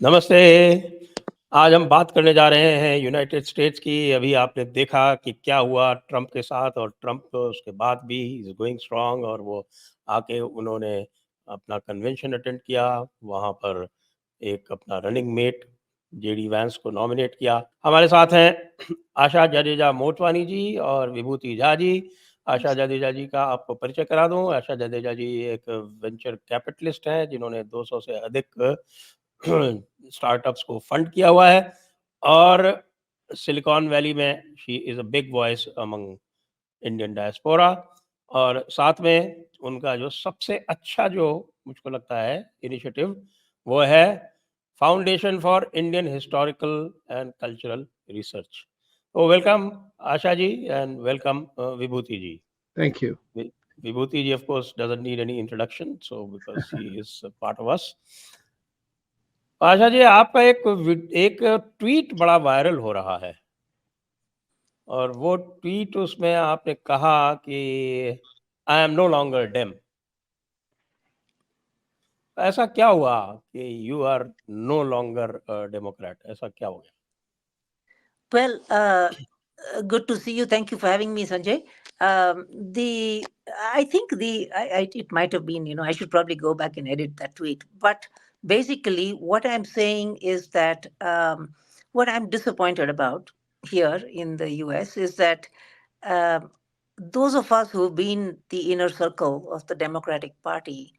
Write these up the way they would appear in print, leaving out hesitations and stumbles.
नमस्ते। आज हम बात करने जा रहे हैं यूनाइटेड स्टेट्स की। अभी आपने देखा कि क्या हुआ ट्रंप के साथ, और ट्रंप तो उसके बाद भी इज गोइंग स्ट्रांग, और वो आके उन्होंने अपना कन्वेंशन अटेंड किया। वहाँ पर एक अपना रनिंग मेट जेडी वैंस को नॉमिनेट किया। हमारे साथ हैं आशा जडेजा मोटवानी जी और विभूति झा जी। आशा जडेजा जी का आपको परिचय करा दूं। आशा जडेजा जी एक वेंचर कैपिटलिस्ट हैं जिन्होंने 200 से अधिक स्टार्टअप्स को फंड किया हुआ है, और सिलिकॉन वैली में she is a big voice among Indian diaspora. और साथ में उनका जो सबसे अच्छा जो मुझको लगता है इनिशिएटिव, वो है foundation for Indian historical and cultural research. तो welcome Asha ji, and welcome Vibhuti ji. Thank you. Vibhuti ji, of course, doesn't need any introduction, so because she is a part of us. Asha ji, आपका एक ट्वीट बड़ा वायरल हो रहा है, और वो ट्वीट, उसमें आपने कहा कि I am no longer Dem. ऐसा क्या हुआ कि you are no longer Democrat? ऐसा क्या हो गया? Well, good to see you. Thank you for having me, Sanjay. The I think it might have been, I should probably go back and edit that tweet. But basically, what I'm saying is that what I'm disappointed about here in the U.S. is that um those of us who've been the inner circle of the Democratic Party,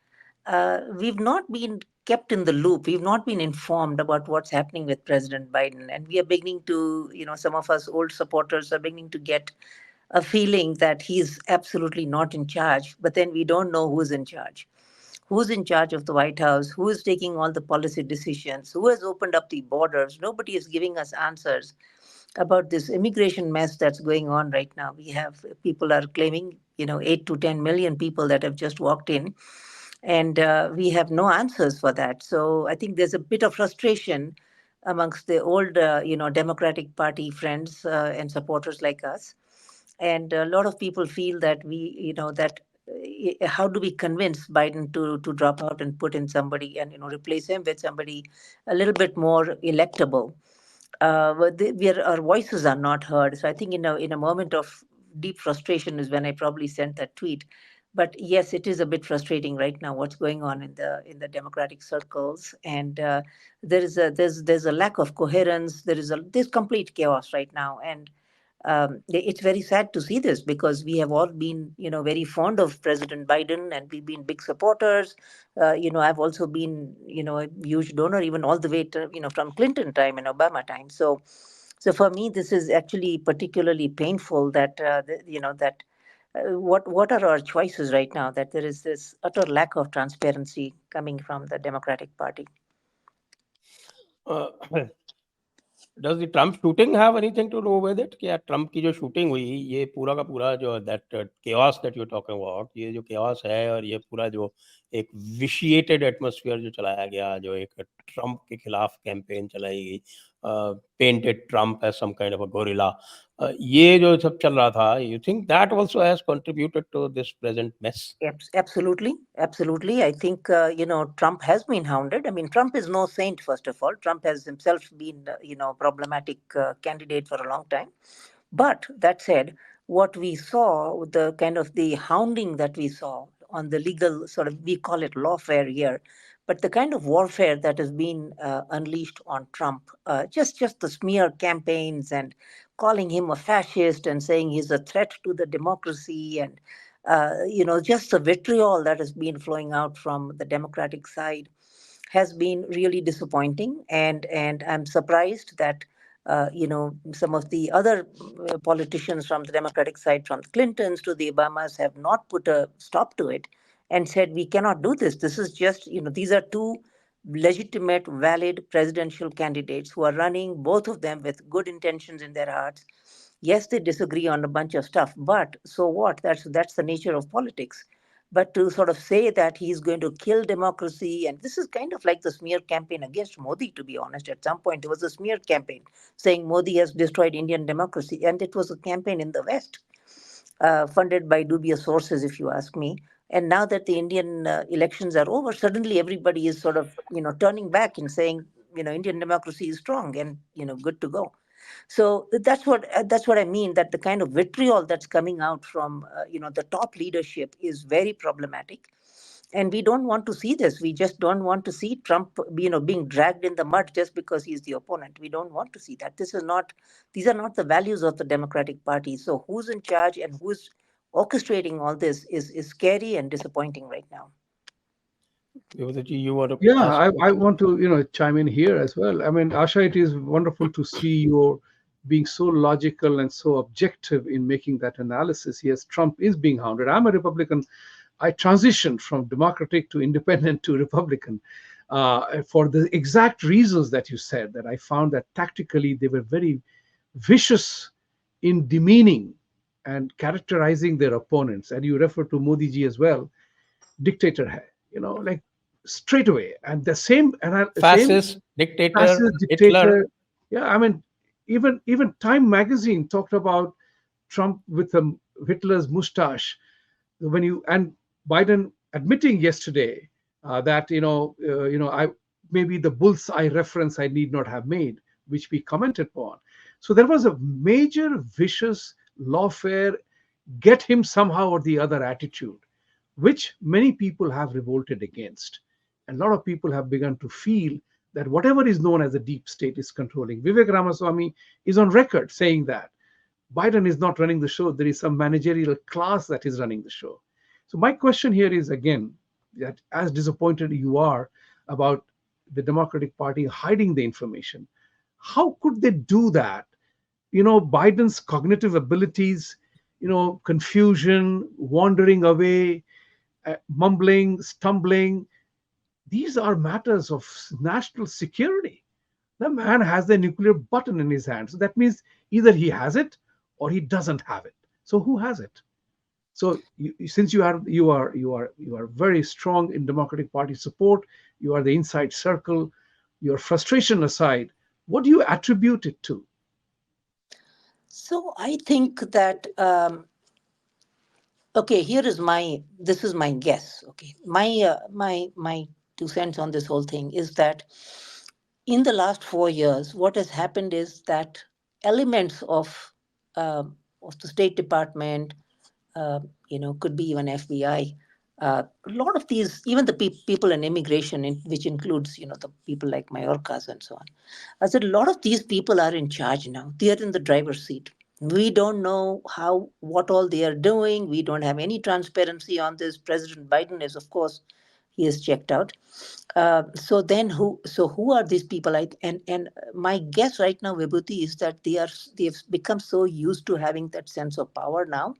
we've not been kept in the loop. We've not been informed about what's happening with President Biden. And we are beginning to, some of us old supporters are beginning to get a feeling that he's absolutely not in charge. But then we don't know who's in charge. Who's in charge of the White House? Who is taking all the policy decisions? Who has opened up the borders? Nobody is giving us answers about this immigration mess that's going on right now. We have people are claiming, 8 to 10 million people that have just walked in, and we have no answers for that. So I think there's a bit of frustration amongst the old, Democratic Party friends and supporters like us, and a lot of people feel that how do we convince Biden to drop out and put in somebody and replace him with somebody a little bit more electable. Where our voices are not heard. So I think in a moment of deep frustration is when I probably sent that tweet. But yes, it is a bit frustrating right now what's going on in the Democratic circles, and there's a lack of coherence. There's complete chaos right now, and it's very sad to see this because we have all been, very fond of President Biden, and we've been big supporters. I've also been, a huge donor, even all the way to, from Clinton time and Obama time. So for me, this is actually particularly painful that, that what are our choices right now? That there is this utter lack of transparency coming from the Democratic Party. Uh, does the Trump shooting have anything to do with it? क्या Trump की जो shooting हुई, ये पूरा का पूरा जो that chaos that you talking about, ये जो केओस है, और ये पूरा जो एक विशिएटेड एटमॉस्फेयर जो चलाया गया, जो एक ट्रम्प के खिलाफ कैंपेन चलाई गई, painted Trump as some kind of a gorilla, ये जो सब चल रहा था, you think that also has contributed to this present mess? Absolutely, absolutely. I think Trump has been hounded. I mean, Trump is no saint. First of all, Trump has himself been problematic candidate for a long time. But that said, what we saw, the kind of the hounding that we saw on the legal sort of, we call it lawfare here, but the kind of warfare that has been unleashed on Trump, just the smear campaigns and calling him a fascist and saying he's a threat to the democracy, and just the vitriol that has been flowing out from the Democratic side has been really disappointing, and I'm surprised that some of the other politicians from the Democratic side, from the Clintons to the Obamas, have not put a stop to it and said we cannot do this. This is just these are two legitimate, valid presidential candidates who are running, both of them with good intentions in their hearts. Yes, they disagree on a bunch of stuff, but so what? That's the nature of politics. But to sort of say that he's going to kill democracy, and this is kind of like the smear campaign against Modi, to be honest. At some point, it was a smear campaign saying Modi has destroyed Indian democracy, and it was a campaign in the West, funded by dubious sources, if you ask me. And now that the Indian elections are over, suddenly everybody is sort of, turning back and saying, Indian democracy is strong and good to go. So that's what I mean, that the kind of vitriol that's coming out from the top leadership is very problematic, and we don't want to see this. We just don't want to see Trump being dragged in the mud just because he's the opponent. We don't want to see that. These are not the values of the Democratic Party. So who's in charge and who's orchestrating all this is scary and disappointing right now. Vibhuti, you want to Yeah, ask I something? want to, chime in here as well. I mean, Asha, it is wonderful to see your being so logical and so objective in making that analysis. Yes, Trump is being hounded. I'm a Republican. I transitioned from Democratic to Independent to Republican for the exact reasons that you said, that I found that tactically they were very vicious in demeaning and characterizing their opponents. And you refer to Modi ji as well, dictator hai, like straight away. And the same Fascist, dictator, fascist Hitler. dictator. Yeah, I mean, even Time magazine talked about Trump with Hitler's mustache. When you and Biden admitting yesterday that I maybe the bull's eye reference I need not have made, which we commented upon. So there was a major vicious lawfare, get him somehow or the other attitude, which many people have revolted against. And a lot of people have begun to feel that whatever is known as a deep state is controlling. Vivek Ramaswamy is on record saying that Biden is not running the show. There is some managerial class that is running the show. So my question here is again that as disappointed you are about the Democratic Party hiding the information, how could they do that? Biden's cognitive abilities, confusion, wandering away, mumbling, stumbling, these are matters of national security. The man has the nuclear button in his hand. So that means either he has it or he doesn't have it. So who has it? So since you are very strong in Democratic Party support, you are the inside circle. Your frustration aside, what do you attribute it to? So I think that okay, this is my guess. Okay, my 2 cents on this whole thing is that in the last 4 years, what has happened is that elements of the State Department, uh, could be even FBI. A lot of these, even the people in immigration, which includes, the people like Mayorkas and so on. I said, a lot of these people are in charge now. They are in the driver's seat. We don't know what all they are doing. We don't have any transparency on this. President Biden is, of course, he is checked out. So who are these people? And my guess right now, Vibhuti, is that they've become so used to having that sense of power now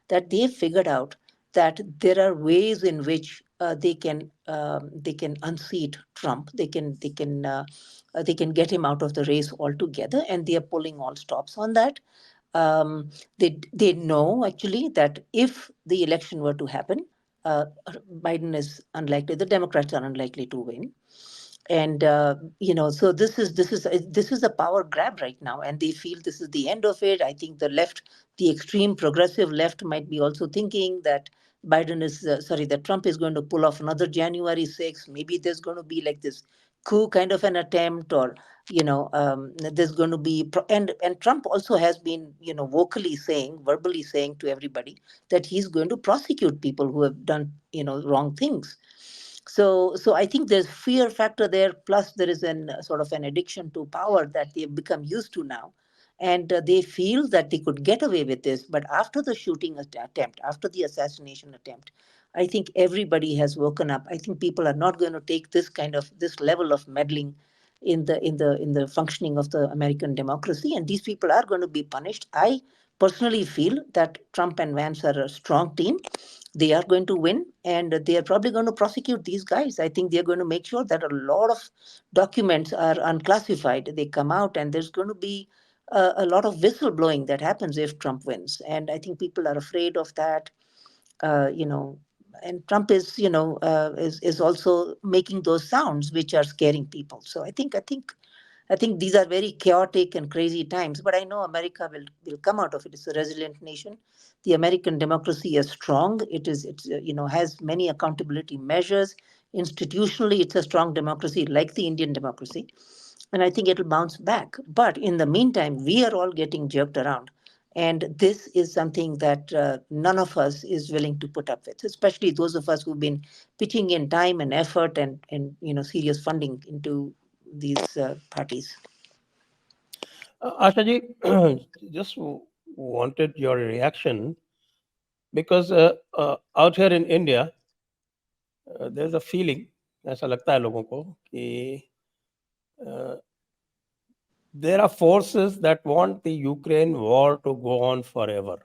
that they figured out that there are ways in which they can unseat Trump. They can get him out of the race altogether, and they are pulling all stops on that. They know actually that if the election were to happen, Biden is unlikely. The Democrats are unlikely to win, and so this is a power grab right now, and they feel this is the end of it. I think the extreme progressive left might be also thinking that that Trump is going to pull off another January 6th. Maybe there's going to be like this coup kind of an attempt, or there's going to be and Trump also has been verbally saying to everybody that he's going to prosecute people who have done wrong things. So I think there's fear factor there, plus there is an sort of an addiction to power that they've become used to now, and they feel that they could get away with this. But after the shooting attempt, after the assassination attempt, I think everybody has woken up. I think people are not going to take this level of meddling in the functioning of the American democracy, and these people are going to be punished. I personally feel that Trump and Vance are a strong team. They are going to win, and they are probably going to prosecute these guys. I think they're going to make sure that a lot of documents are unclassified. They come out, and there's going to be a lot of whistleblowing that happens if Trump wins. And I think people are afraid of that. uh, you know and Trump is also making those sounds which are scaring people. So I think these are very chaotic and crazy times, but I know America will come out of it. It's a resilient nation. The American democracy is strong. It's has many accountability measures. Institutionally, it's a strong democracy like the Indian democracy, and I think it'll bounce back. But in the meantime, we are all getting jerked around. And this is something that none of us is willing to put up with, especially those of us who've been pitching in time and effort and serious funding into these parties. Asha ji, just wanted your reaction because out here in India, there's a feeling, ऐसा लगता है लोगों को कि uh, there are forces that want the Ukraine war to go on forever,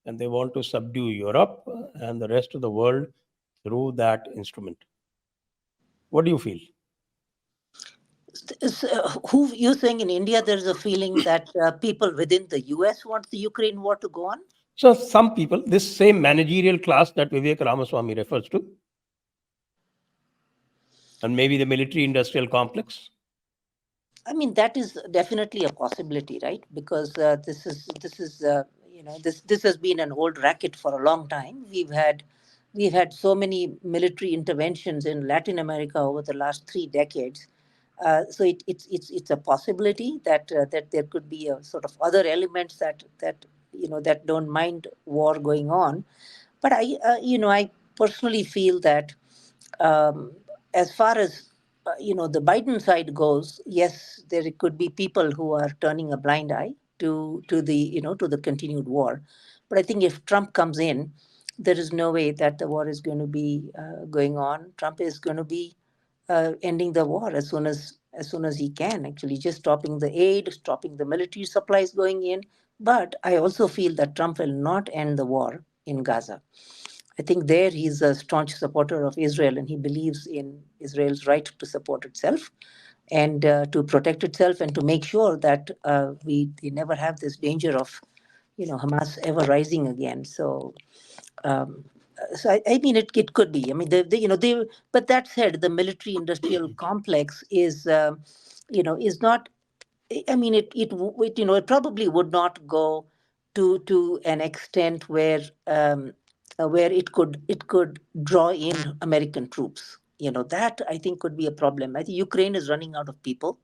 and they want to subdue Europe and the rest of the world through that instrument. What do you feel? Who you're saying in India, there's a feeling that people within the US want the Ukraine war to go on? So some people, this same managerial class that Vivek Ramaswamy refers to, and maybe the military-industrial complex. I mean, that is definitely a possibility, right? Because this has been an old racket for a long time. We've had so many military interventions in Latin America over the last 3 decades. So it's a possibility that there could be a sort of other elements that don't mind war going on. But I personally feel that um, as far as the Biden side goes, yes, there could be people who are turning a blind eye to the continued war. But I think if Trump comes in, there is no way that the war is going to be going on. Trump is going to be ending the war as soon as he can. Actually, just stopping the aid, stopping the military supplies going in. But I also feel that Trump will not end the war in Gaza. I think there he's a staunch supporter of Israel, and he believes in Israel's right to support itself and to protect itself and to make sure that we never have this danger of Hamas ever rising again. Um, so I mean, it could be. I mean, they. But that said, the military-industrial complex is not. I mean, it probably would not go to an extent where it could draw in American troops. That I think could be a problem. I think Ukraine is running out of people,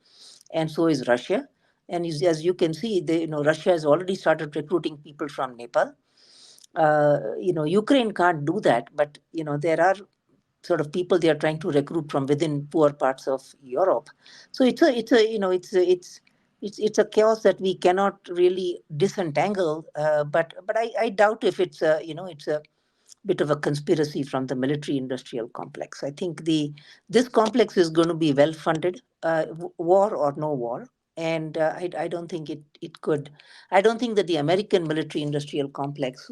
and so is Russia. And as you can see, Russia has already started recruiting people from Nepal. Ukraine can't do that, but there are sort of people they are trying to recruit from within poor parts of Europe. So it's a chaos that we cannot really disentangle. But I doubt if it's a bit of a conspiracy from the military-industrial complex. I think this complex is going to be well funded, war or no war, and I don't think it could. I don't think that the American military-industrial complex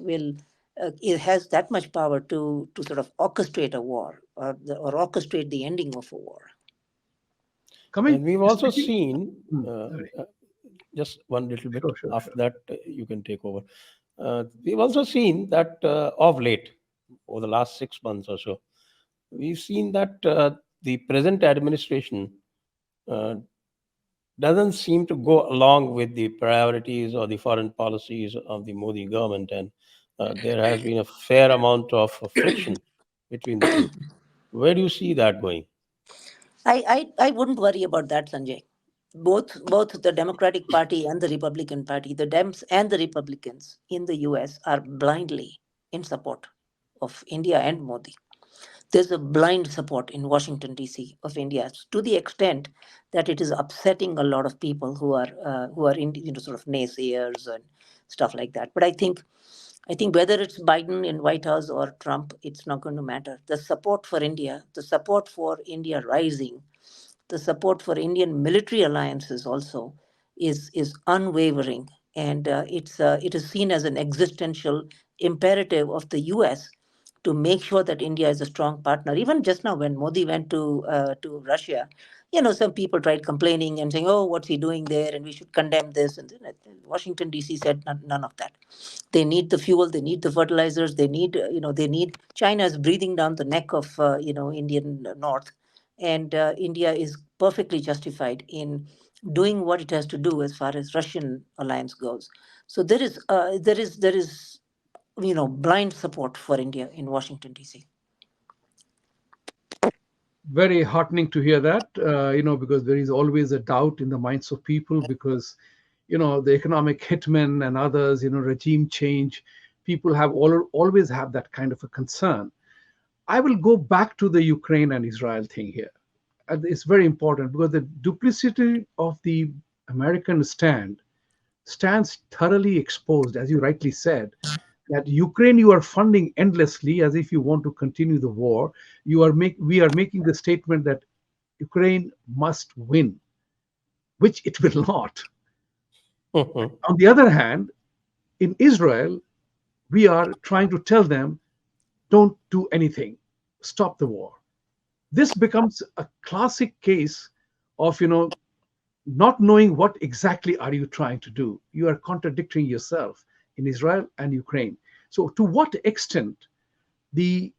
it has that much power to sort of orchestrate a war or orchestrate the ending of a war. And we've also Speaking. seen, Sorry. just one little bit, Sure. after that you can take over. We've also seen that of late, over the last 6 months or so, we've seen that the present administration uh, doesn't seem to go along with the priorities or the foreign policies of the Modi government, and there has been a fair amount of friction between the two. Where do you see that going? I wouldn't worry about that, Sanjay. Both the Democratic Party and the Republican Party, the Dems and the Republicans in the US are blindly in support of India and Modi. There's a blind support in Washington D.C. of India to the extent that it is upsetting a lot of people who are sort of naysayers and stuff like that. But I think whether it's Biden in White House or Trump, it's not going to matter. The support for India, the support for India rising, the support for Indian military alliances also is unwavering, and it is seen as an existential imperative of the U.S. to make sure that India is a strong partner. Even just now, when Modi went to Russia, some people tried complaining and saying, "Oh, what's he doing there?" and we should condemn this. And then Washington D.C. said none of that. They need the fuel, they need the fertilizers, they need. China is breathing down the neck of Indian North, and India is perfectly justified in doing what it has to do as far as Russian alliance goes. So there is blind support for India in Washington D.C. Very heartening to hear that, because there is always a doubt in the minds of people because, the economic hitmen and others, regime change, people have always have that kind of a concern. I will go back to the Ukraine and Israel thing here. And it's very important because the duplicity of the American stands thoroughly exposed, as you rightly said, that Ukraine you are funding endlessly as if you want to continue the war. We are making the statement that Ukraine must win, which it will not. Mhm. On the other hand, in Israel, we are trying to tell them, don't do anything, stop the war. This becomes a classic case of, not knowing what exactly are you trying to do. You are contradicting yourself in Israel and Ukraine. So to what extent the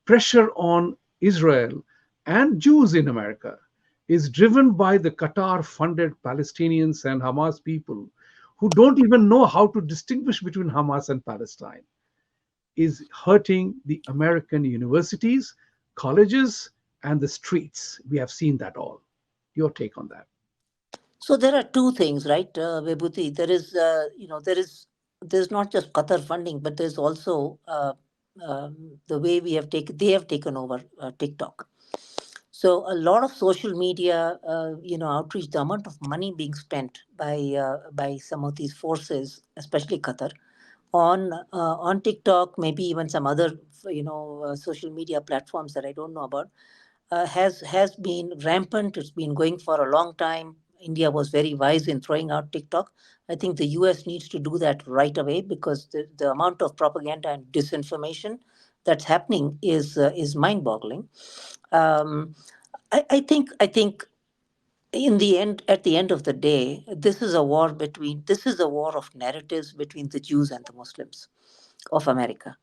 pressure on Israel and Jews in America is driven by the Qatar funded Palestinians and Hamas people who don't even know how to distinguish between Hamas and Palestine is hurting the American universities, colleges, and the streets. We have seen that all. Your take on that? So there are two things, right, Vibhuti? There is, there's not just Qatar funding, but there's also the way they have taken over TikTok. So a lot of social media, outreach, the amount of money being spent by some of these forces, especially Qatar, on TikTok, maybe even some other social media platforms that I don't know about, has been rampant. It's been going for a long time. India was very wise in throwing out TikTok. I think the US needs to do that right away because the amount of propaganda and disinformation that's happening is mind-boggling. Um, I think in the end, at the end of the day, this is a war of narratives between the Jews and the Muslims of America.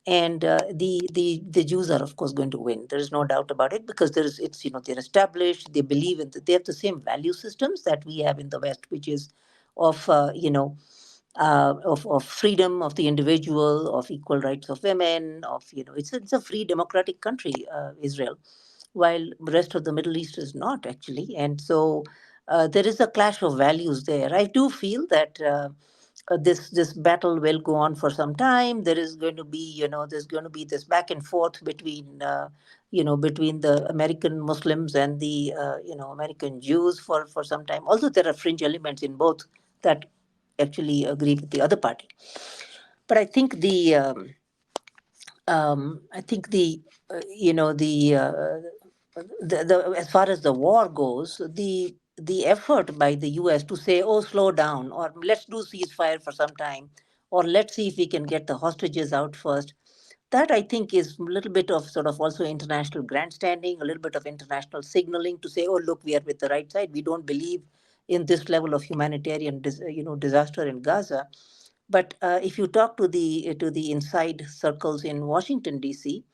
And the Jews are of course going to win. There is no doubt about it because they're established. They believe they have the same value systems that we have in the West, which is of of freedom of the individual, of equal rights of women, of it's a free democratic country, Israel, while the rest of the Middle East is not actually. And so there is a clash of values there. I do feel that this battle will go on for some time. There is going to be there's going to be this back and forth between between the American Muslims and the American Jews for some time. Although there are fringe elements in both that actually agree with the other party. But I think the as far as the war goes, the effort by the US to say, oh, slow down, or let's do ceasefire for some time, or let's see if we can get the hostages out first, that I think is a little bit of sort of also international grandstanding, a little bit of international signaling to say, oh, look, we are with the right side. We don't believe in this level of humanitarian disaster in Gaza. But if you talk to the inside circles in Washington D.C.,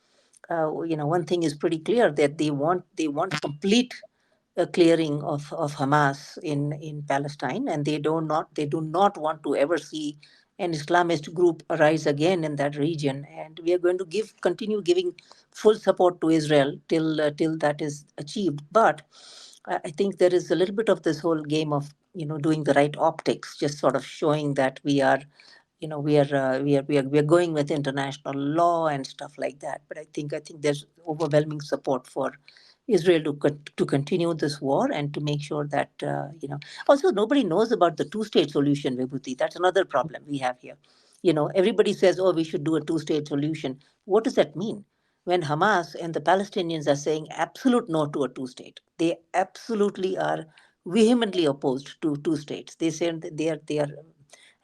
one thing is pretty clear that they want complete clearing of Hamas in Palestine, and they do not want to ever see an Islamist group arise again in that region. And we are going to continue giving full support to Israel till that is achieved. But I think there is a little bit of this whole game of doing the right optics, just sort of showing that we are we are going with international law and stuff like that. But I think there's overwhelming support for Israel to continue this war and to make sure that Also, nobody knows about the two-state solution, Vibhuti. That's another problem we have here. Everybody says, "Oh, we should do a two-state solution." What does that mean? When Hamas and the Palestinians are saying absolute no to a two-state, they absolutely are vehemently opposed to two states. They say they are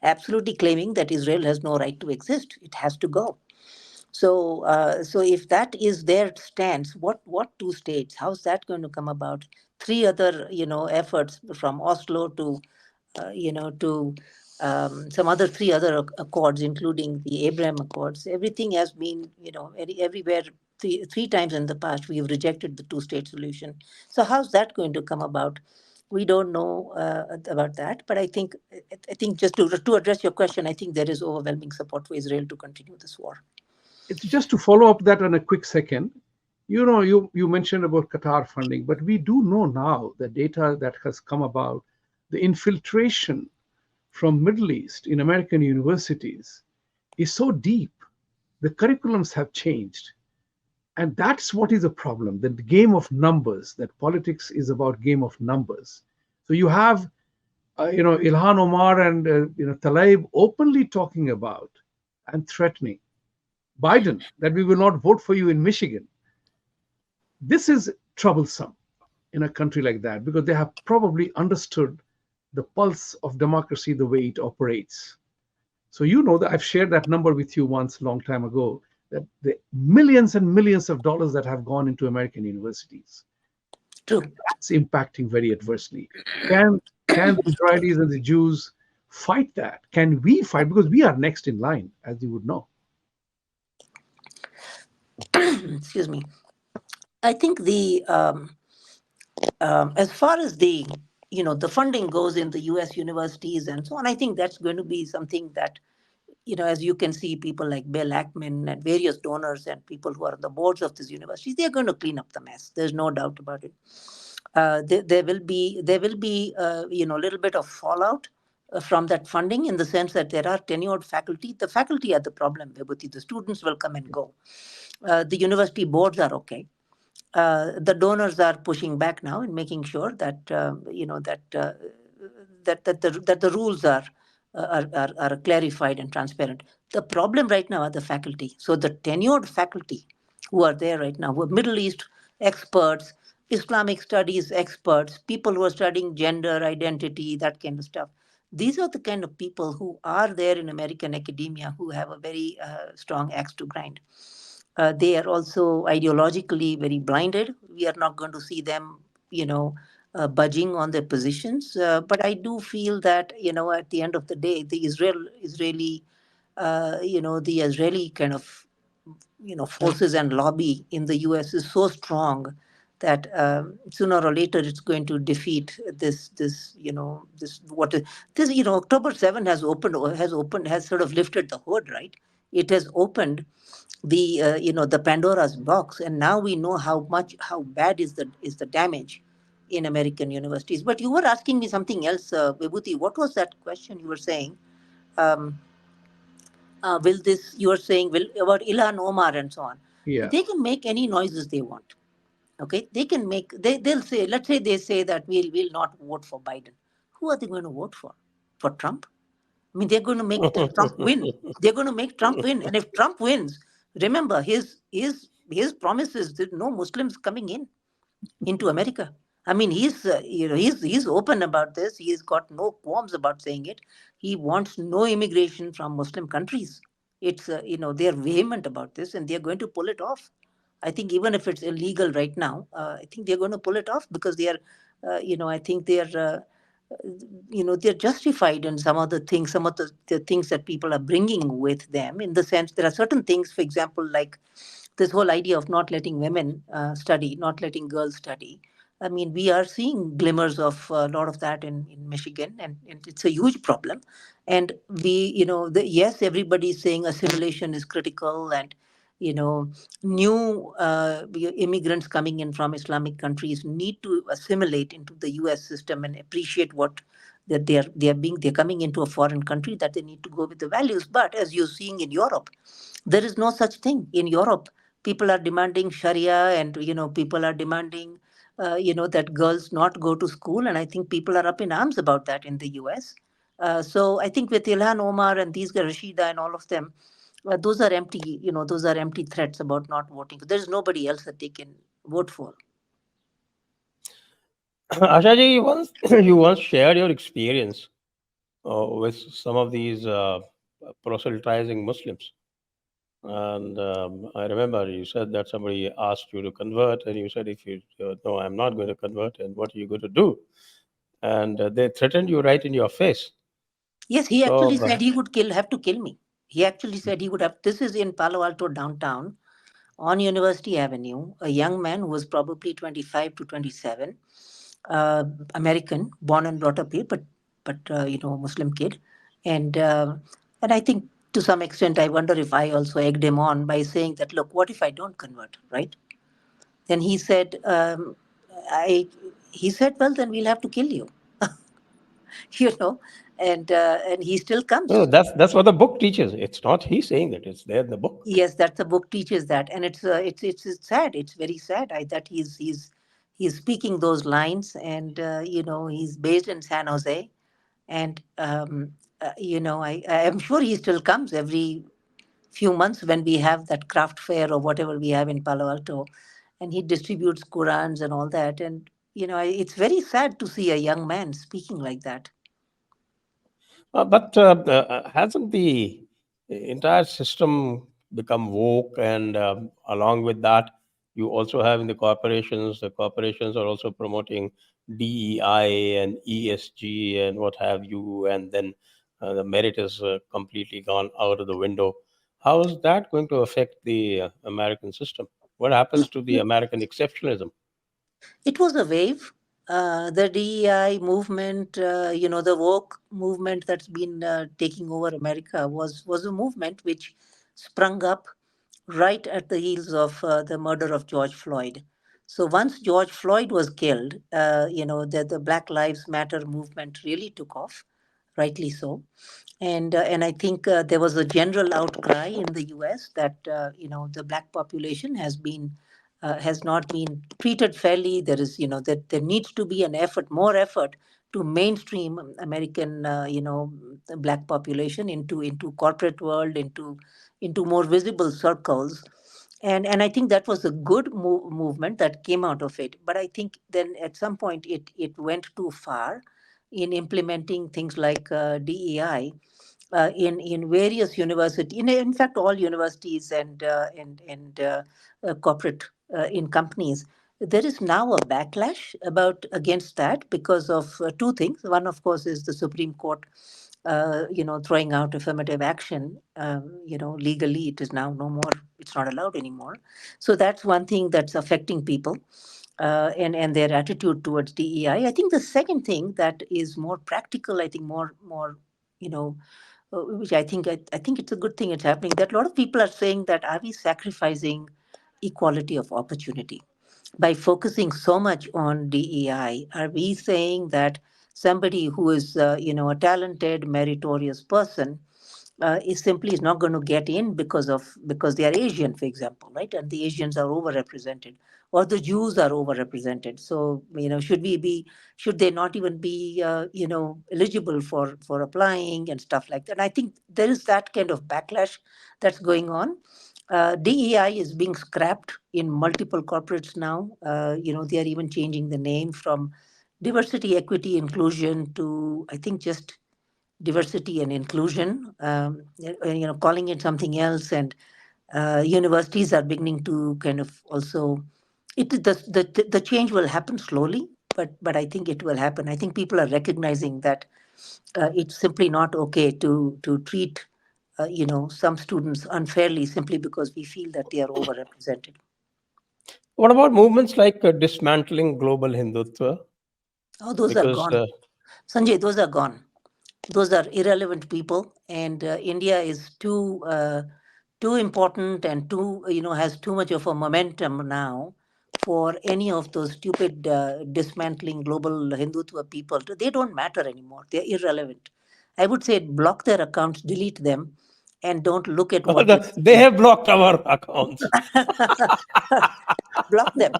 absolutely claiming that Israel has no right to exist. It has to go. So if that is their stance, what two states? How's that going to come about? Three other efforts from Oslo to some other three other accords, including the Abraham Accords. Everything has been everywhere. Three times in the past, we have rejected the two-state solution. So how's that going to come about? We don't know about that, but I think just to address your question, I think there is overwhelming support for Israel to continue this war. It's just to follow up that on a quick second. You mentioned about Qatar funding, but we do know now the data that has come about, the infiltration from Middle East in American universities is so deep. The curriculums have changed. And that's what is a problem, the game of numbers, that politics is about game of numbers. So you have Ilhan Omar and Tlaib openly talking about and threatening Biden that we will not vote for you in Michigan. This is troublesome in a country like that because they have probably understood the pulse of democracy, the way it operates. So you know that I've shared that number with you once a long time ago, that the millions and millions of dollars that have gone into American universities. True. That's impacting very adversely. Can the Israelis and the Jews fight that? Can we fight? Because we are next in line, as you would know. Excuse me. I think as far as the funding goes in the U.S. universities and so on, I think that's going to be something that, as you can see, people like Bill Ackman and various donors and people who are on the boards of these universities, they're going to clean up the mess. There's no doubt about it. There will be a little bit of fallout from that funding, in the sense that there are tenured faculty. The faculty are the problem, Vibhuti. The students will come and go. The university boards are okay. The donors are pushing back now and making sure that the rules are clarified and transparent. The problem right now are the faculty. So the tenured faculty who are there right now, who are Middle East experts, Islamic studies experts, people who are studying gender identity, that kind of stuff. These are the kind of people who are there in American academia, who have a very strong axe to grind. They are also ideologically very blinded. We are not going to see them, budging on their positions. But I do feel that, at the end of the day, the Israeli kind of, forces and lobby in the U.S. is so strong that sooner or later it's going to defeat October 7 has sort of lifted the hood, right? It has opened the Pandora's box, and now we know how bad is the damage in American universities. But you were asking me something else, Vibhuti. What was that question you were saying? Um, will this you were saying will about Ilhan Omar and so on? Yeah. They can make any noises they want. Okay, they'll say, let's say they say that we'll not vote for Biden. Who are they going to vote for? For Trump? I mean, they're going to make Trump win. They're going to make Trump win. And if Trump wins, remember his promises that no Muslims coming into America. I mean, he's open about this. He's got no qualms about saying it. He wants no immigration from Muslim countries. It's they're vehement about this, and they're going to pull it off. I think even if it's illegal right now, I think they're going to pull it off because they are, I think they're justified in some of the things, the things that people are bringing with them. In the sense, there are certain things, for example, like this whole idea of not letting women study, not letting girls study. I mean, we are seeing glimmers of a lot of that in Michigan, and it's a huge problem. And yes, everybody is saying assimilation is critical, and you know, new immigrants coming in from Islamic countries need to assimilate into the U.S. system and appreciate what that they're coming into a foreign country, that they need to go with the values. But as you're seeing in Europe, there is no such thing in Europe. People are demanding Sharia, and people are demanding that girls not go to school, and I think people are up in arms about that in the US. So I think with Ilhan Omar and these guys, Rashida and all of them, those are empty threats about not voting. There's nobody else that they can vote for. Asha ji, you once shared your experience with some of these proselytizing Muslims. And I remember you said that somebody asked you to convert, and you said, if you no, I'm not going to convert, and what are you going to do? And they threatened you right in your face. Yes, he So, actually said he would have to kill me. He actually said he would have. This is in Palo Alto downtown, on University Avenue. A young man who was probably 25 to 27, American, born and brought up here, but Muslim kid, and I think to some extent I wonder if I also egged him on by saying that, look, what if I don't convert, right? Then he said, I. He said, well, then we'll have to kill you, you know, and he still No, comes. that's what the book teaches. It's not he saying that. It's there in the book. Yes, that the book teaches that, and it's sad. It's very sad that he's speaking those lines, and he's based in San Jose, and I am sure he still comes every few months when we have that craft fair or whatever we have in Palo Alto, and he distributes Qurans and all that, and it's very sad to see a young man speaking like that. But hasn't the entire system become woke? And along with that, you also have in the corporations are also promoting DEI and ESG and what have you. And then the merit is completely gone out of the window. How is that going to affect the American system? What happens to the American exceptionalism? It was a wave. The DEI movement, the woke movement that's been taking over America was a movement which sprung up right at the heels of the murder of George Floyd. So once George Floyd was killed, the Black Lives Matter movement really took off, rightly so. And I think there was a general outcry in the U.S. that the black population has not been treated fairly. There is that there needs to be an effort, more effort to mainstream American the black population into corporate world, into more visible circles. And I think that was a good movement that came out of it. But I think then at some point it went too far in implementing things like DEI in various universities, in fact, all universities and corporate in companies. There is now a backlash against that because of two things. One, of course, is the Supreme Court, throwing out affirmative action. Legally, it is now no more. It's not allowed anymore. So that's one thing that's affecting people. And their attitude towards DEI. I think the second thing that is more practical, I think more you know which I think it's a good thing it's happening, that a lot of people are saying that are we sacrificing equality of opportunity by focusing so much on DEI? Are we saying that somebody who is a talented, meritorious person is not going to get in because they are Asian, for example, right? And the Asians are overrepresented, or the Jews are overrepresented. So should they not even be eligible for applying and stuff like that? And I think there is that kind of backlash that's going on. DEI is being scrapped in multiple corporates now. They are even changing the name from diversity, equity, inclusion to, I think, just diversity and inclusion, calling it something else. And universities are beginning to kind of also, the change will happen slowly, but I think it will happen. I think people are recognizing that it's simply not okay to treat some students unfairly simply because we feel that they are overrepresented. What about movements like dismantling global Hindutva? Oh, those are Because gone. Sanjay, those are gone. Those are irrelevant people, and India is too important and too has too much of a momentum now for any of those stupid dismantling global Hindutva people. They don't matter anymore. They're irrelevant. I would say block their accounts, delete them, and don't look at what they they say. have blocked our accounts. Block them.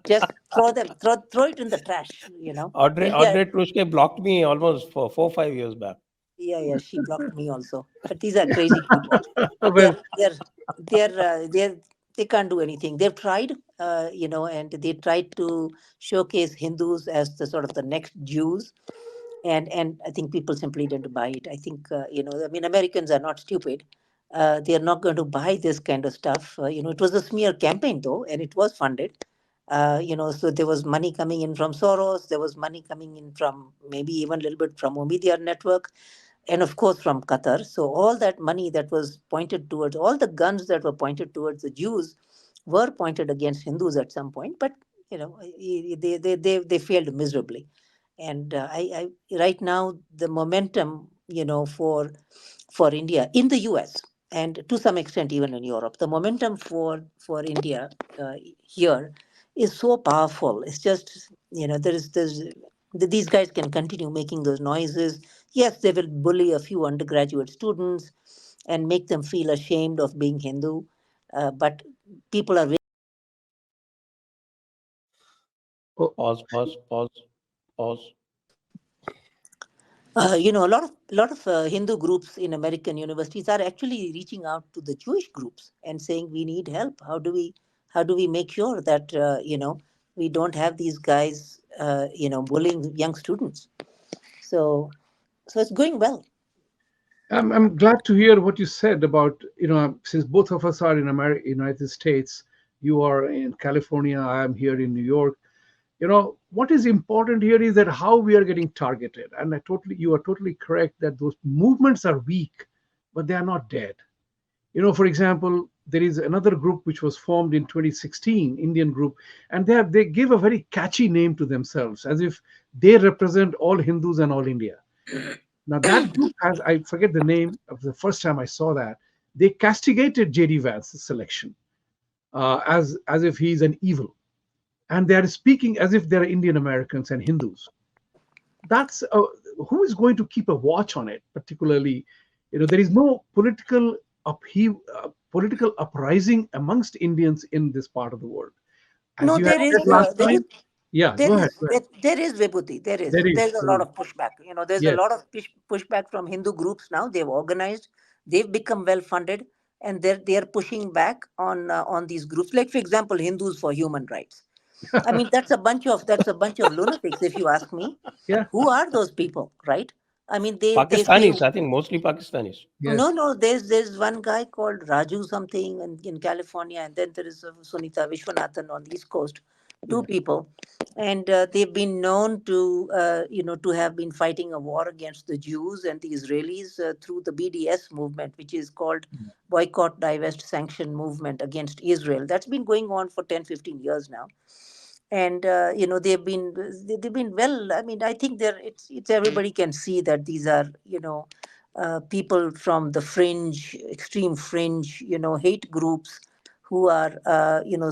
Just throw it in the trash. India. Audrey Truske blocked me almost for 4 5 years back. Yeah, she blocked me also. But these are crazy people. Well, They're they're they're they can't do anything. They've tried, and they tried to showcase Hindus as the sort of the next Jews, and I think people simply didn't buy it. I think I mean, Americans are not stupid. They are not going to buy this kind of stuff. It was a smear campaign though, and it was funded. So there was money coming in from Soros. There was money coming in from maybe even a little bit from Omidyar Network, and of course from Qatar. So all that money that was pointed towards, all the guns that were pointed towards the Jews were pointed against Hindus at some point, but they failed miserably. And right now the momentum, for India in the US, and to some extent even in Europe, the momentum for India here is so powerful. It's just, these guys can continue making those noises. Yes, they will bully a few undergraduate students and make them feel ashamed of being Hindu, but people are Oh, Pause. a lot of Hindu groups in American universities are actually reaching out to the Jewish groups and saying we need help. How do we make sure that we don't have these guys bullying young students? So so it's going well. I'm glad to hear what you said about, since both of us are in America, United States, you are in California, I am here in New York. What is important here is that how we are getting targeted. And you are totally correct that those movements are weak, but they are not dead. For example, there is another group which was formed in 2016, Indian group, and they give a very catchy name to themselves, as if they represent all Hindus and all India. Now that group has, I forget the name of the first time I saw that, they castigated JD Vance's selection, as if he's an evil, and they are speaking as if they're Indian Americans and Hindus. That's who is going to keep a watch on it. Particularly, there is no political uprising amongst Indians in this part of the world, as No, you had there is said last there is time. Yeah, there go is ahead. Go ahead. there is Vibhuti. There is There is, there's a there lot is. of pushback. There's a Yes. lot of pushback from Hindu groups now. They've organized, they've become well funded, and they're pushing back on these groups. Like, for example, Hindus for Human Rights. I mean, that's a bunch of lunatics, if you ask me. Yeah. Who are those people, right? I mean, they say. Pakistanis, I think mostly Pakistanis. No, Yes. no. There's one guy called Raju something in California, and then there is Sunita Vishwanathan on the East Coast. Two Yeah. people, and they've been known to have been fighting a war against the Jews and the Israelis through the BDS movement, which is called Boycott, Divest, Sanction Movement against Israel. That's been going on for 10, 15 years now, and they've been well. I mean, I think it's everybody can see that these are people from the fringe, extreme fringe, hate groups who are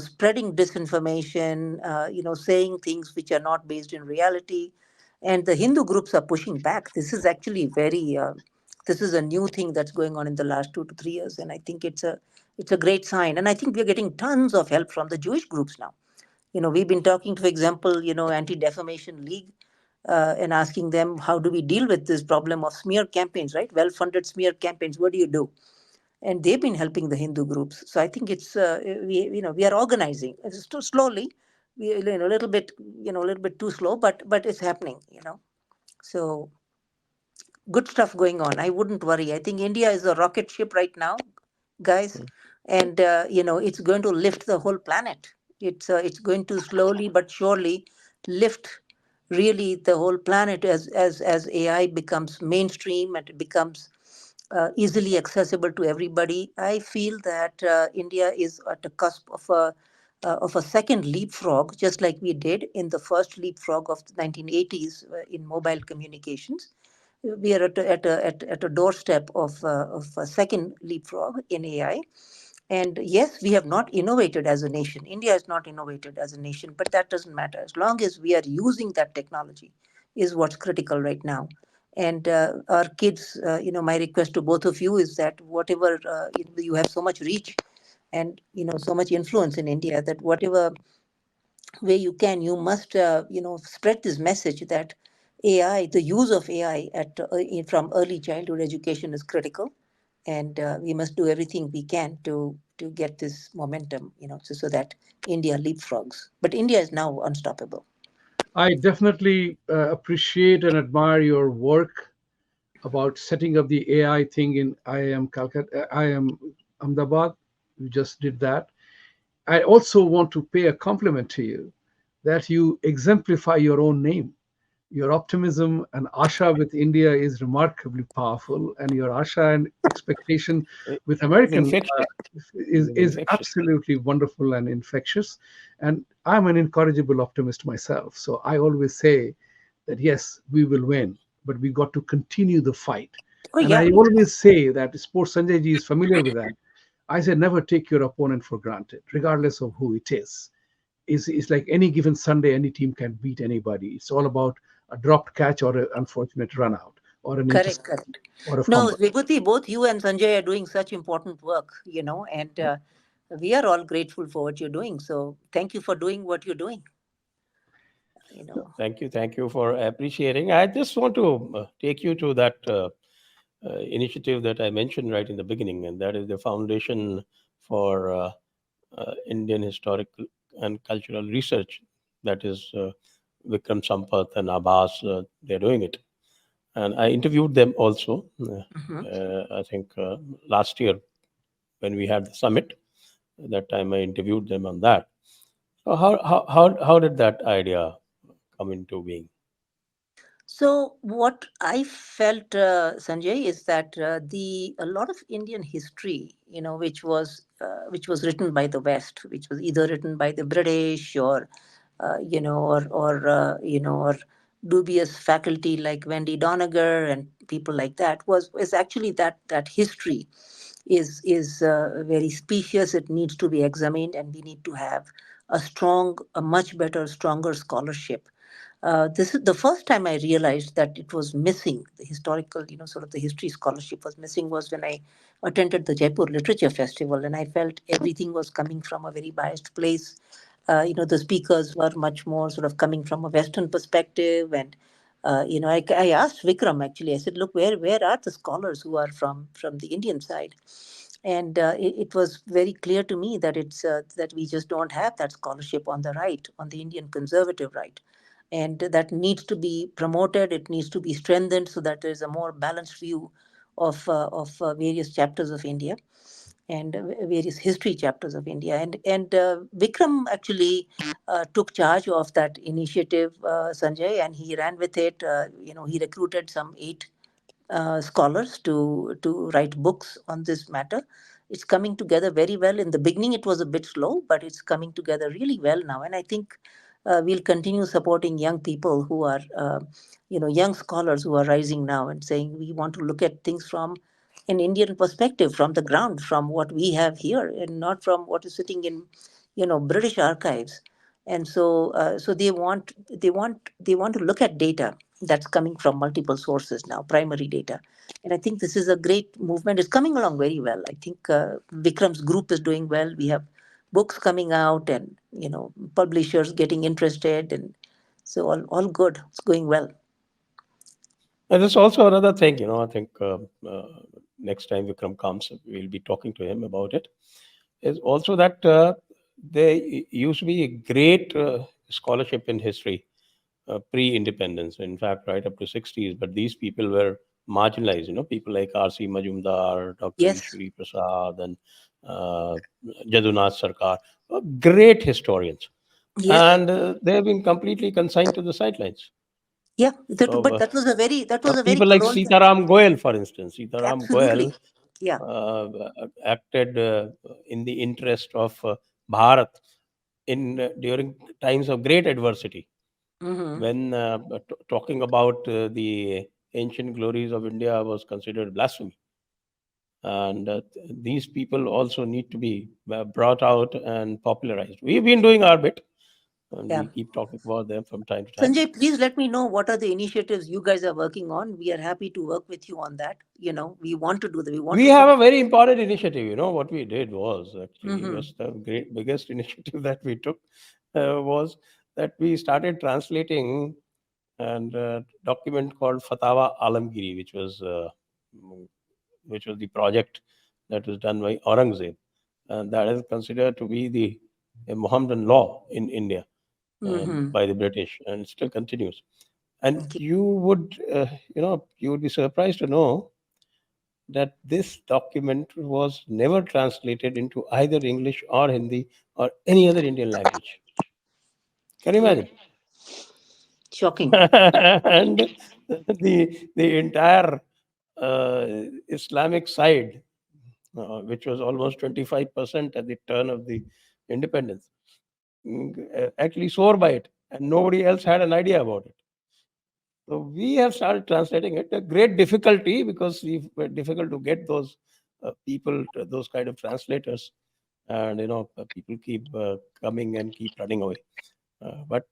spreading disinformation, saying things which are not based in reality, and the Hindu groups are pushing back. This is actually very this is a new thing that's going on in the last 2 to 3 years, and I think it's a great sign. And I think we're getting tons of help from the Jewish groups now. We've been talking to, for example, Anti-Defamation League, and asking them, how do we deal with this problem of smear campaigns, right? Well-funded smear campaigns. What do you do? And they've been helping the Hindu groups. So I think we are organizing. It's too slowly, a little bit, a little bit too slow, but it's happening. So good stuff going on. I wouldn't worry. I think India is a rocket ship right now, guys, and it's going to lift the whole planet. It's going to slowly but surely lift really the whole planet as AI becomes mainstream and it becomes easily accessible to everybody. I feel that India is at the cusp of a second leapfrog, just like we did in the first leapfrog of the 1980s in mobile communications. We are at a doorstep of a second leapfrog in AI. And yes, we have not innovated as a nation. India has not innovated as a nation, but that doesn't matter. As long as we are using that technology, is what's critical right now. And our kids, my request to both of you is that whatever you have so much reach and so much influence in India, that whatever way you can, you must spread this message that AI, the use of AI from early childhood education is critical, and we must do everything we can to get this momentum, so that India leapfrogs. But India is now unstoppable. I definitely appreciate and admire your work about setting up the AI thing in IIM Calcutta, IIM Ahmedabad. You just did that. I also want to pay a compliment to you that you exemplify your own name. Your optimism and Asha with India is remarkably powerful, and your Asha and expectation with It's American infectious. It's is infectious. absolutely wonderful and infectious. And I'm an incorrigible optimist myself, so I always say that yes, we will win, but we got to continue the fight. Oh And yeah. I always say that sports Sanjay ji is familiar with that. I say never take your opponent for granted, regardless of who it is. is like any given Sunday, any team can beat anybody. It's all about a dropped catch or an unfortunate run out or an Correct, intercept correct. or a No, fumble. Vibhuti, both you and Sanjay are doing such important work, and we are all grateful for what you're doing. So thank you for doing what you're doing, you No, know. thank you for appreciating. I just want to take you to that initiative that I mentioned right in the beginning, and that is the Foundation for Indian Historical and Cultural Research. That is Vikram Sampath and Abbas. They're doing it, and I interviewed them also. Mhm. I think last year when we had the summit. That time I interviewed them on that. So how did that idea come into being? So what I felt, Sanjay, is that the a lot of Indian history, which was written by the West, which was either written by the British or or dubious faculty like Wendy Doniger and people like that, was actually that history is very specious. It needs to be examined, and we need to have a much better, stronger scholarship. This is the first time I realized that it was missing. The historical, sort of the history scholarship was missing, was when I attended the Jaipur Literature Festival, and I felt everything was coming from a very biased place. The speakers were much more sort of coming from a Western perspective, and I asked Vikram actually. I said, "Look, where are the scholars who are from the Indian side?" And it was very clear to me that it's that we just don't have that scholarship on the right, on the Indian conservative right, and that needs to be promoted. It needs to be strengthened so that there is a more balanced view of various chapters of India and various history chapters of India. And Vikram actually took charge of that initiative, Sanjay, and he ran with it. He recruited some eight scholars to write books on this matter. It's coming together very well. In the beginning, it was a bit slow, but it's coming together really well now. And I think we'll continue supporting young people who are, young scholars who are rising now and saying we want to look at things from an Indian perspective, from the ground, from what we have here, and not from what is sitting in, British archives. And so they want to look at data that's coming from multiple sources now, primary data. And I think this is a great movement. It's coming along very well. I think Vikram's group is doing well. We have books coming out, and publishers getting interested, and so all good. It's going well. And there's also another thing, I think next time Vikram comes, we'll be talking to him about it. Is also that there used to be a great scholarship in history pre-independence. In fact, right up to 60s. But these people were marginalized. People like R.C. Majumdar, Dr. Yes, Ishwari Prasad, and uh, Jadunath Sarkar, great historians, yes, and they have been completely consigned to the sidelines. yeah. So, But that was a very people like colonial. Sitaram Goel, for instance, Sitaram Goel Absolutely, yeah. uh, acted in the interest of Bharat in during times of great adversity. Hmm. When talking about the ancient glories of India was considered blasphemy, and these people also need to be brought out and popularized. We've been doing our bit, and Yeah. we keep talking about them from time to time. Sanjay, please let me know what are the initiatives you guys are working on. We are happy to work with you on that. We want to do that. We want We to have a support. very important initiative. What we did was actually Hmm. was the great biggest initiative that we took was that we started translating and document called Fatawa Alamgiri, mm, which was the project that was done by Aurangzeb, and that is considered to be the a Mohammedan law in India Hmm. by the British, and it still continues. And Okay. you would be surprised to know that this document was never translated into either English or Hindi or any other Indian language. Can you Okay. imagine? Shocking. And the entire uh, Islamic side, which was almost 25% at the turn of the independence, actually swore by it, and nobody else had an idea about it. So we have started translating it. A great difficulty because we were difficult to get those people, those kind of translators, and people keep coming and keep running away. But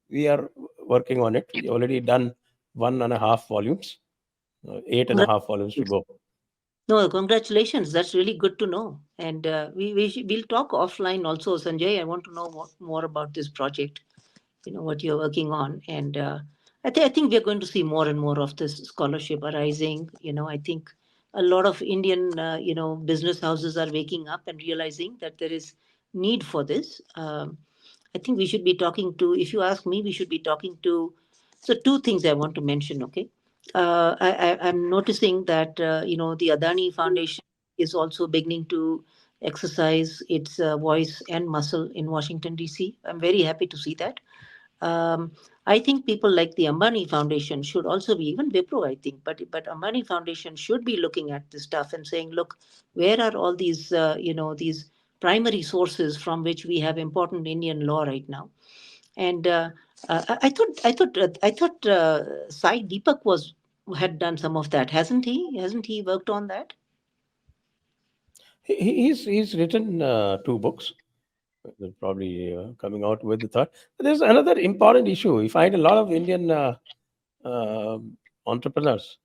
we are working on it. We already done 1.5 volumes, 8.5 volumes to go. No, congratulations. That's really good to know. And we'll talk offline also, Sanjay. I want to know more about this project, what you're working on. And I think we're going to see more and more of this scholarship arising. I think a lot of Indian, business houses are waking up and realizing that there is need for this. I think we should be talking to, if you ask me, we should be talking to. So, two things I want to mention, okay? I'm noticing that, the Adani Foundation is also beginning to exercise its voice and muscle in Washington, D.C. I'm very happy to see that. um, I think people like the Ambani Foundation should also be, even Wipro, I think, but Ambani Foundation should be looking at this stuff and saying, look, where are all these these primary sources from which we have important Indian law right now? And I thought Sai Deepak had done some of that, hasn't he? Hasn't he worked on that? He's written 2 books. They're probably coming out with the third. But there's another important issue. We find a lot of Indian uh, entrepreneurs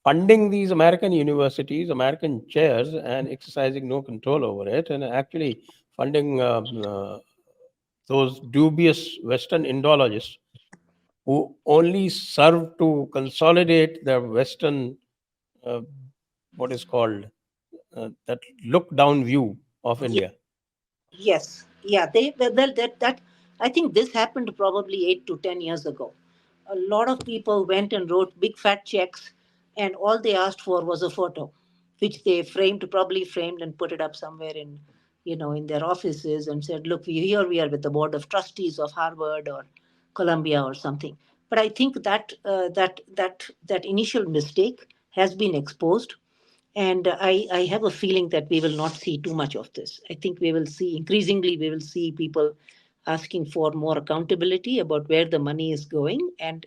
funding these American universities, American chairs, and exercising no control over it, and actually funding those dubious Western Indologists who only serve to consolidate the Western, uh, what is called, that look down view of India. Yes, yeah, that I think this happened probably 8 to 10 years ago. A lot of people went and wrote big fat checks, and all they asked for was a photo, which they probably framed and put it up somewhere in, in their offices, and said, "Look, here we are with the board of trustees of Harvard or Columbia or something." But I think that initial mistake has been exposed, and I have a feeling that we will not see too much of this. I think we will see, increasingly, we will see people asking for more accountability about where the money is going. And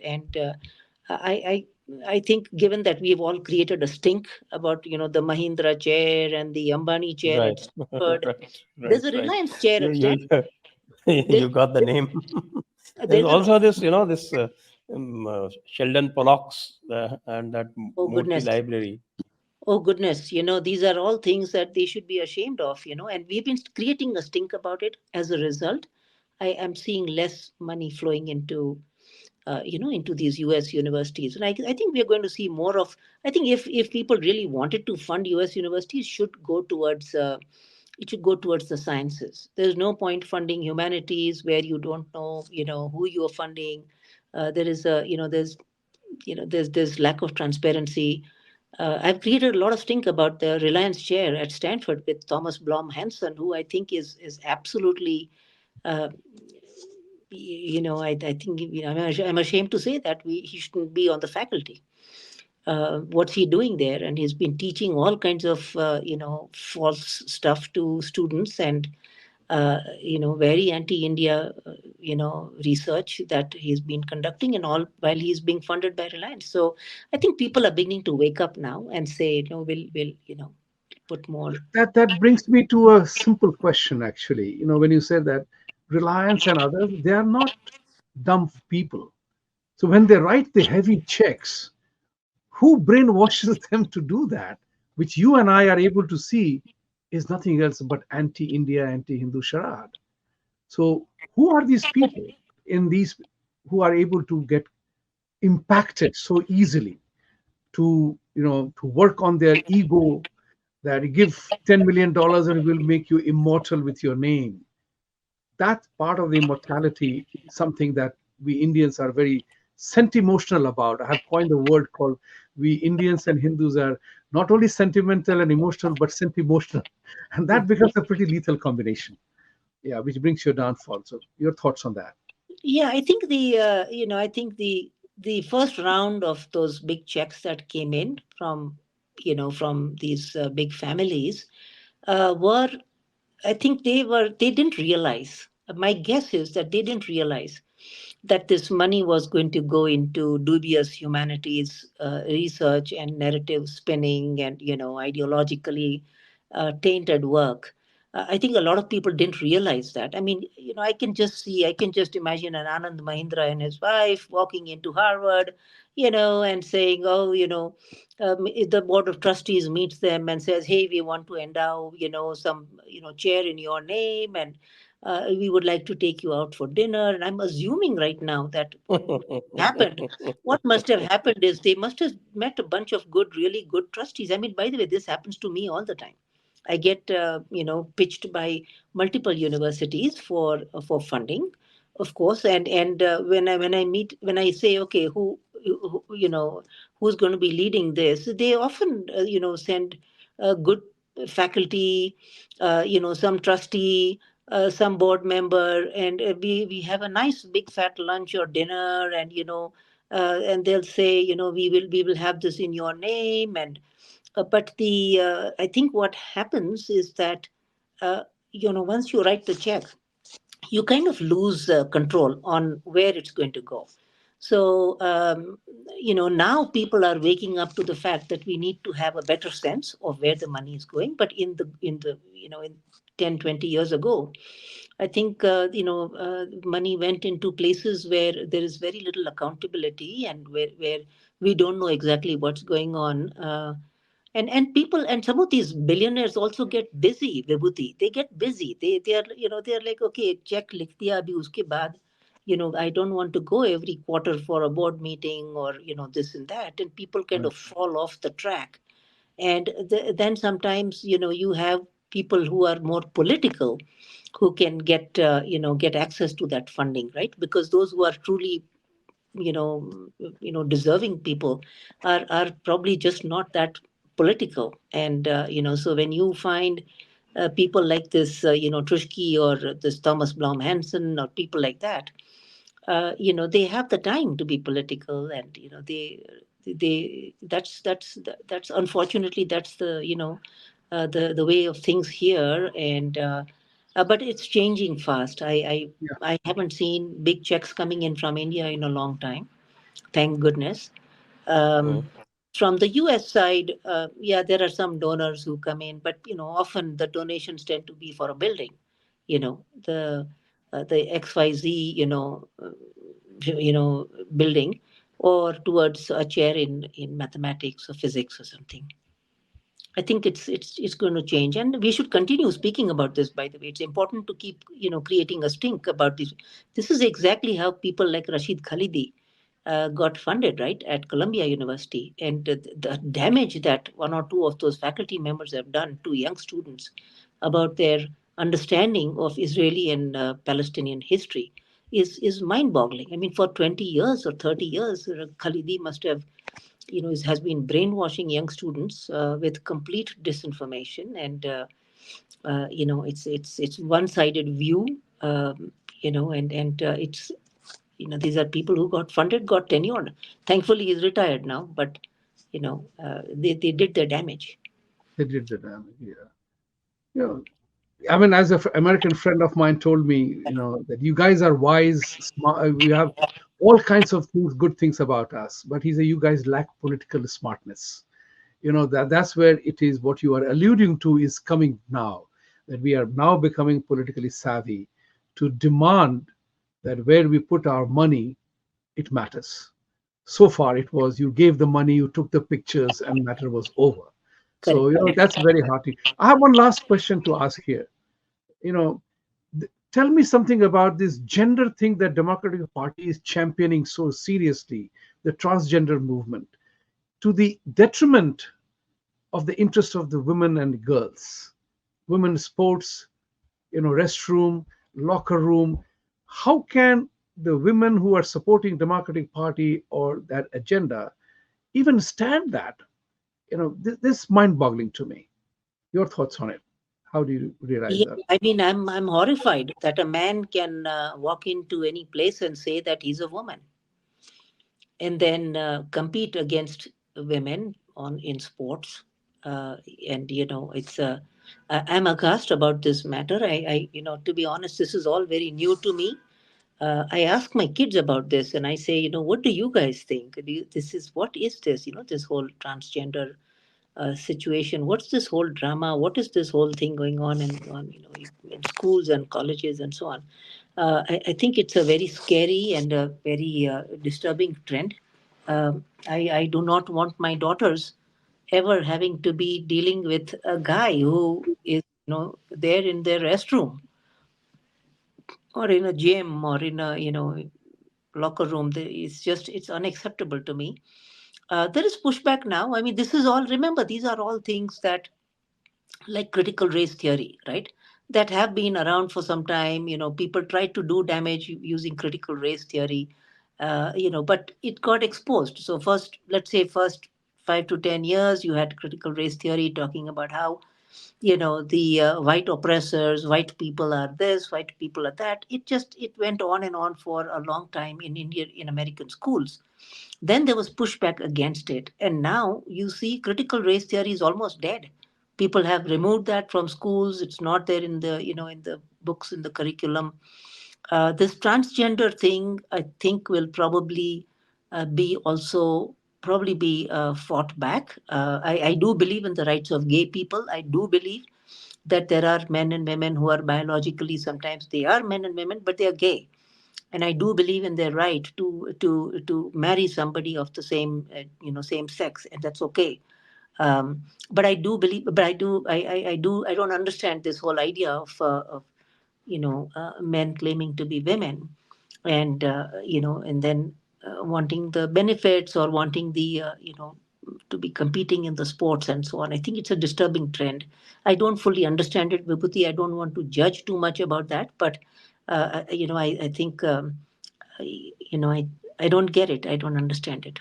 I, I think, given that we've all created a stink about, the Mahindra chair and the Ambani chair Right, at Stanford, right, there's a right. Reliance chair You at you Stanford. you There's, got the name. There's there's a also this, this Sheldon Pollock's and that oh Murthy goodness. Library. Oh goodness, these are all things that they should be ashamed of, and we've been creating a stink about it. As a result, I am seeing less money flowing into, into these U.S. universities, and I think we are going to see more of. I think if people really wanted to fund U.S. universities, it should go towards the sciences. There's no point funding humanities where you don't know, who you are funding. There is a, there's lack of transparency. I've created a lot of stink about the Reliance chair at Stanford with Thomas Blom Hansen, who I think is absolutely, uh, I think, I'm ashamed to say that he shouldn't be on the faculty. What's he doing there? And he's been teaching all kinds of, false stuff to students, and very anti-India, research that he's been conducting, and all while he's being funded by Reliance. So I think people are beginning to wake up now and say, we'll put more. That brings me to a simple question, actually. When you say that Reliance and others, they are not dumb people. So when they write the heavy checks, who brainwashes them to do that, which you and I are able to see is nothing else but anti-India, anti-Hindu charade. So who are these people in these who are able to get impacted so easily to to work on their ego, that you give $10 million and it will make you immortal with your name? That part of the immortality is something that we Indians are very sentimental about. I have coined a word called, we Indians and Hindus are not only sentimental and emotional, but sentimotional. And that becomes a pretty lethal combination. Yeah, which brings your downfall. So your thoughts on that? Yeah, I think the first round of those big checks that came in from these big families were, I think they didn't realize. My guess is that they didn't realize that this money was going to go into dubious humanities research and narrative spinning and ideologically tainted work. I think a lot of people didn't realize that. I mean, I can just imagine an Anand Mahindra and his wife walking into Harvard, and saying, oh, the board of trustees meets them and says, hey, we want to endow, some, chair in your name, and we would like to take you out for dinner. And I'm assuming right now that happened. What must have happened is they must have met a bunch of good, really good trustees. I mean, by the way, this happens to me all the time. I get pitched by multiple universities for funding, of course, and when I say, okay, who who's going to be leading this, they often send good faculty, some trustee, some board member, and we have a nice big fat lunch or dinner, and they'll say, we will have this in your name. And but the I think what happens is that uh, once you write the check, you kind of lose control on where it's going to go. So now people are waking up to the fact that we need to have a better sense of where the money is going. But in the in 10, 20 years ago, I think money went into places where there is very little accountability, and where we don't know exactly what's going on. And people, and some of these billionaires also get busy, Vibhuti. They get busy. They are like, okay, check लिख दिया, अभी उसके बाद I don't want to go every quarter for a board meeting, or this and that, and people kind Right. of fall off the track. And then sometimes you have people who are more political, who can get access to that funding, right? Because those who are truly deserving people are probably just not that political. And so when you find people like this, Trushki, or this Thomas Blom Hansen, or people like that, they have the time to be political. And they that's unfortunately, that's the way of things here. And but it's changing fast. Yeah. I haven't seen big checks coming in from India in a long time, thank goodness. um, from the US side, yeah, there are some donors who come in, but often the donations tend to be for a building, the XYZ, building, or towards a chair in mathematics or physics or something. I think it's going to change, and we should continue speaking about this. By the way, it's important to keep creating a stink about this. This is exactly how people like Rashid Khalidi got funded, right, at Columbia University, and the damage that one or two of those faculty members have done to young students about their understanding of Israeli and Palestinian history is mind-boggling. I mean, for 20 years or 30 years, Khalidi must have has been brainwashing young students with complete disinformation. And it's one-sided view. And it's these are people who got funded, got tenured. Thankfully he's retired now, but they did their damage. They did the damage. Yeah. You know, I mean, as an American friend of mine told me, that you guys are wise, smart. We have all kinds of things, good things about us. But he said, you guys lack political smartness. That's where it is. What you are alluding to is coming now. That we are now becoming politically savvy to demand that where we put our money, it matters. So far, it was you gave the money, you took the pictures, and matter was over. So Correct. that's very hearty. I have one last question to ask here. you know Tell me something about this gender thing that Democratic Party is championing so seriously, the transgender movement, to the detriment of the interest of the women and girls, women's sports, restroom, locker room. How can the women who are supporting Democratic Party or that agenda even stand that? This mind boggling to me. Your thoughts on it? How do you realize Yeah, that? I mean, I'm horrified that a man can walk into any place and say that he's a woman, and then compete against women on in sports. And it's I'm aghast about this matter. I to be honest, this is all very new to me. I ask my kids about this, and I say, what do you guys think? This is, what is this? This whole transgender situation. What's this whole drama? What is this whole thing going on in schools and colleges and so on? I think it's a very scary and a very disturbing trend. I do not want my daughters ever having to be dealing with a guy who is there in their restroom or in a gym or in a locker room. It's unacceptable to me. There is pushback now. I mean, this is all, remember, these are all things that, like critical race theory, right, that have been around for some time. People tried to do damage using critical race theory, but it got exposed. So first, let's say first 5 to 10 years, you had critical race theory talking about how the white oppressors, white people are this, white people are that. It went on and on for a long time in India, in American schools. Then there was pushback against it, and now you see critical race theory is almost dead. People have removed that from schools. It's not there in the in the books, in the curriculum. This transgender thing, I think, will probably be also probably be fought back. I do believe in the rights of gay people. I do believe that there are men and women who are biologically, sometimes they are men and women, but they are gay, and I do believe in their right to marry somebody of the same same sex, and that's okay. But I do believe, but I don't understand this whole idea of men claiming to be women, and and then wanting the benefits or wanting the to be competing in the sports and so on. I think it's a disturbing trend. I don't fully understand it, Vibhuti. I don't want to judge too much about that, but I think I don't get it. I don't understand it.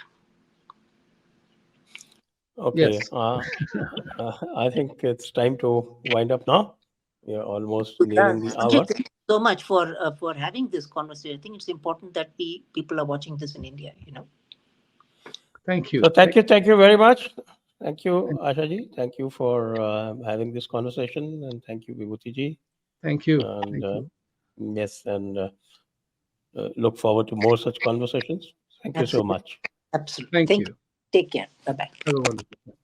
Okay. Yes. I think it's time to wind up now. We are almost nearing the Sanjay, hour. thank you so much for having this conversation. I think it's important that people are watching this in India. Thank So you. thank you very much. Thank you, Asha ji. Thank you for having this conversation, and thank you, Vibhuti ji. Thank you. And Thank you. yes, and look forward to more such conversations. Thank you so Absolutely, much. absolutely. Thank Thank you. you. Take care. Bye bye. Have a wonderful day.